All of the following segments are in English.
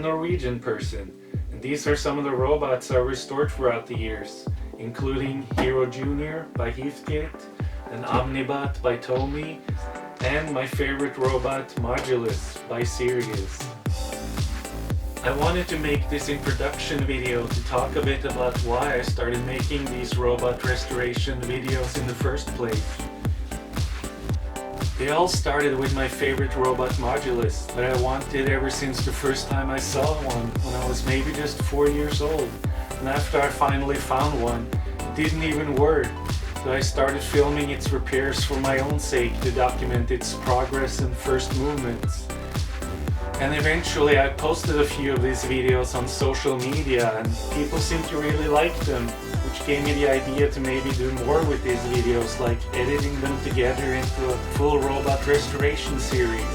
Norwegian person, and these are some of the robots I restored throughout the years, including Hero Jr. by Heathkit, an Omnibot by Tomy, and my favorite robot Modulus by Sirius. I wanted to make this introduction video to talk a bit about why I started making these robot restoration videos in the first place. They all started with my favorite robot Modulus that I wanted ever since the first time I saw one when I was maybe just 4 years old, and after I finally found one, it didn't even work, so I started filming its repairs for my own sake to document its progress and first movements. And eventually I posted a few of these videos on social media and people seemed to really like them, which gave me the idea to maybe do more with these videos, like editing them together into a full robot restoration series.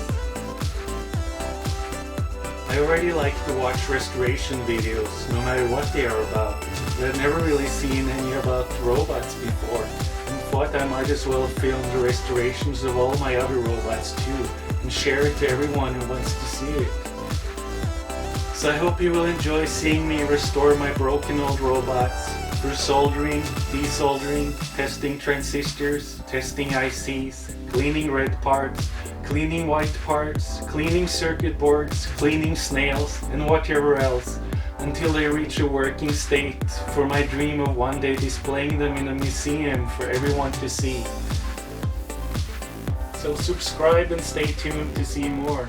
I already like to watch restoration videos, no matter what they are about, but I've never really seen any about robots before, and thought I might as well film the restorations of all my other robots too, and share it to everyone who wants to see it. So I hope you will enjoy seeing me restore my broken old robots through soldering, desoldering, testing transistors, testing ICs, cleaning red parts, cleaning white parts, cleaning circuit boards, cleaning snails, and whatever else, until they reach a working state for my dream of one day displaying them in a museum for everyone to see. So subscribe and stay tuned to see more.